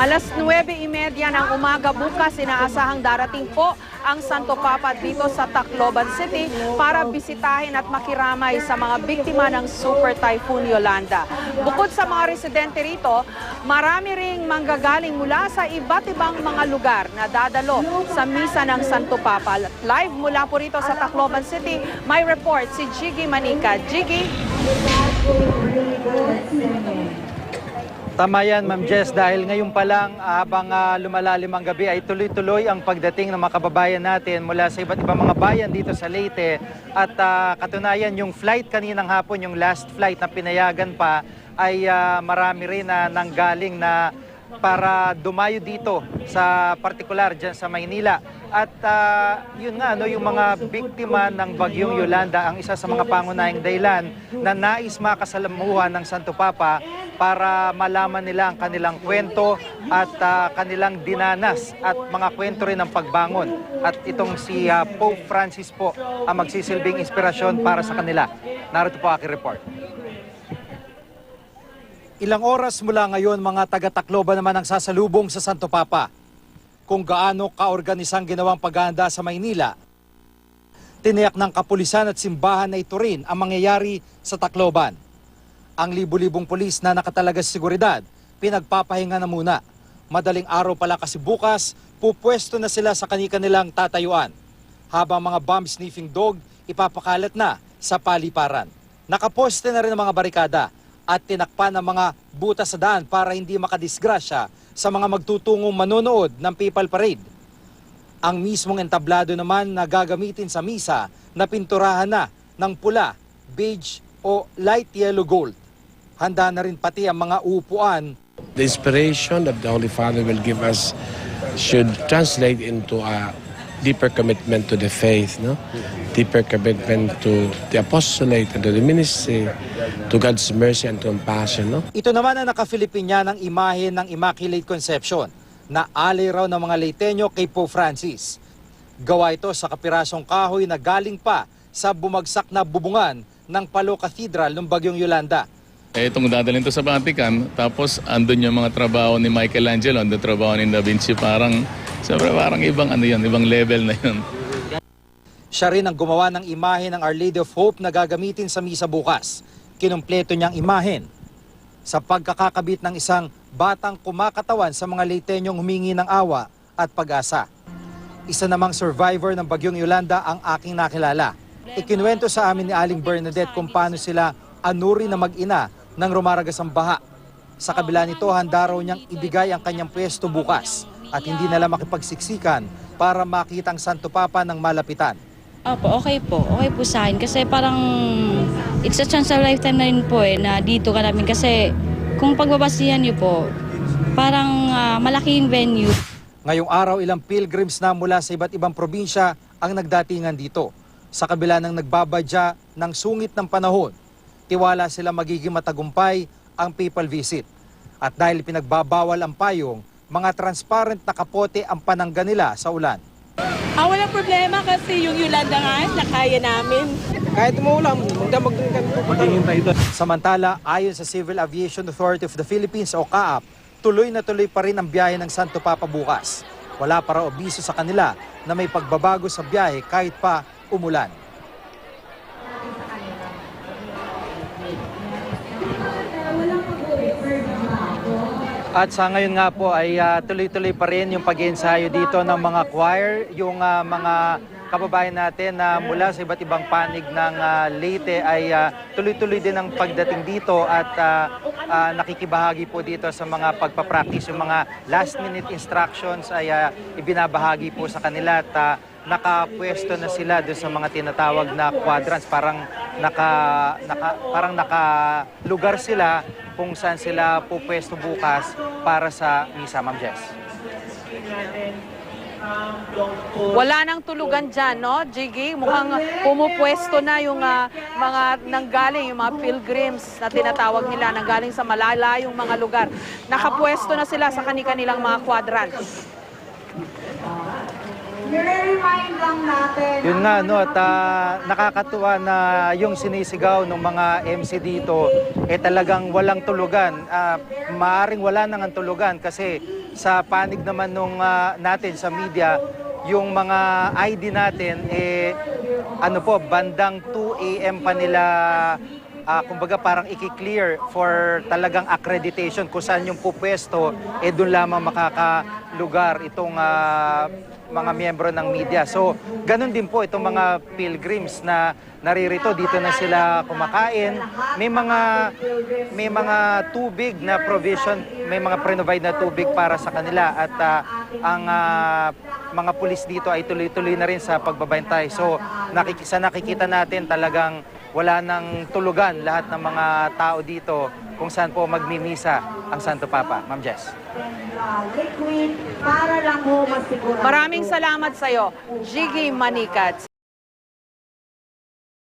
Alas 9:30 ng umaga bukas, inaasahang darating po ang Santo Papa dito sa Tacloban City para bisitahin at makiramay sa mga biktima ng Super Typhoon Yolanda. Bukod sa mga residente rito, marami ring manggagaling mula sa iba't ibang mga lugar na dadalo sa misa ng Santo Papa. Live mula po rito sa Tacloban City, may report si Jiggy Manica. Jiggy? Tama yan, Ma'am Jess, dahil ngayon pa lang habang lumalalim ang gabi ay tuloy-tuloy ang pagdating ng mga kababayan natin mula sa iba't ibang mga bayan dito sa Leyte. At katunayan, yung flight kaninang hapon, yung last flight na pinayagan pa, ay marami rin na nanggaling na para dumayo dito sa partikular dyan sa Maynila. At yun nga, yung mga biktima ng bagyong Yolanda ang isa sa mga pangunahing dahilan na nais makasalamuhan ng Santo Papa para malaman nila ang kanilang kwento at kanilang dinanas at mga kwento rin ng pagbangon. At itong si Pope Francis po ang magsisilbing inspirasyon para sa kanila. Narito po aking report. Ilang oras mula ngayon, mga taga-Tacloban naman ang sasalubong sa Santo Papa. Kung gaano kaorganisang ginawang paghahanda sa Maynila, tiniyak ng kapulisan at simbahan na ito rin ang mangyayari sa Tacloban. Ang libu-libong pulis na nakatalaga sa seguridad, pinagpapahinga na muna. Madaling araw pala kasi bukas, pupwesto na sila sa kani-kanilang tatayuan. Habang mga bomb-sniffing dog, ipapakalat na sa paliparan. Nakaposte na rin ang mga barikada at tinakpan ang mga butas sa daan para hindi makadisgrasya sa mga magtutungong manonood ng Papal Parade. Ang mismong entablado naman na gagamitin sa misa na pinturahan na ng pula, beige o light yellow gold. Handa na rin pati ang mga upuan. The inspiration that the Holy Father will give us should translate into a deeper commitment to the faith, no? Deeper commitment to the apostolate and to the ministry, to God's mercy and compassion, no? Ito naman ang naka-Filipina ng imahe ng Immaculate Conception na alay raw ng mga Leyteño kay Pope Francis. Gawa ito sa kapirasong kahoy na galing pa sa bumagsak na bubungan ng Palo Cathedral ng bagyong Yolanda. Itong dadalhin to sa Vatican, tapos andun yung mga trabaho ni Michelangelo, andun trabaho ni Da Vinci, parang ibang ibang level na yun. Siya rin ang gumawa ng imahe ng Our Lady of Hope na gagamitin sa misa bukas. Kinumpleto niyang imahen sa pagkakakabit ng isang batang kumakatawan sa mga Leyteñong humingi ng awa at pag-asa. Isa namang survivor ng bagyong Yolanda ang aking nakilala. Ikinuwento sa amin ni Aling Bernadette kung paano sila anuri na mag-ina ng rumaragas ang baha. Sa kabila nito, handa raw niyang ibigay ang kanyang pwesto bukas at hindi nila makipagsiksikan para makita ang Santo Papa ng malapitan. Opo, okay po. Okay po sa akin kasi parang it's a chance of lifetime na rin po na dito ka namin kasi kung pagbabasihan niyo po, parang malaking venue. Ngayong araw, ilang pilgrims na mula sa iba't ibang probinsya ang nagdatingan dito. Sa kabila ng nagbabadya ng sungit ng panahon, tiwala sila magiging matagumpay ang papal visit. At dahil pinagbabawal ang payong, mga transparent na kapote ang panangga nila sa ulan. Walang problema kasi yung Yolanda nga, nakaya namin. Kahit umuulan, magdamag. Samantala, ayon sa Civil Aviation Authority of the Philippines o CAAP, tuloy na tuloy pa rin ang biyahe ng Santo Papa bukas. Wala pa raw abiso sa kanila na may pagbabago sa biyahe kahit pa umulan. At sa ngayon nga po ay tuloy-tuloy pa rin yung pag-iensayo dito ng mga choir, yung mga kababayan natin na mula sa iba't ibang panig ng Leyte ay tuloy-tuloy din ang pagdating dito at nakikibahagi po dito sa mga pagpapractice. Yung mga last-minute instructions ay ibinabahagi po sa kanila at nakapwesto na sila doon sa mga tinatawag na quadrants. Parang nakalugar sila kung saan sila pupwesto bukas para sa misa, Ma'am Jess. Wala nang tulugan dyan, no, Jiggy? Mukhang pumupwesto na yung mga nanggaling, yung mga pilgrims na tinatawag nila, nanggaling sa malalayong mga lugar. Nakapwesto na sila sa kanilang mga quadrants. nire-remind lang natin. Yun nga, no, at nakakatuwa na yung sinisigaw ng mga MC dito, talagang walang tulugan. Maaring wala nang tulugan kasi sa panig naman nung natin sa media, yung mga ID natin, bandang 2 AM pa nila, kumbaga parang i-clear for talagang accreditation kung saan yung pupwesto, doon lamang makakalugar itong mga miyembro ng media. So, ganun din po itong mga pilgrims na naririto, dito na sila kumakain. May mga tubig na provision, may mga pre-provide na tubig para sa kanila at ang mga pulis dito ay tuloy-tuloy na rin sa pagbabantay. So, nakikita natin talagang wala nang tulugan lahat ng mga tao dito kung saan po magmimisa ang Santo Papa. Ma'am Jess. Maraming salamat sa iyo, Jiggy Manikat.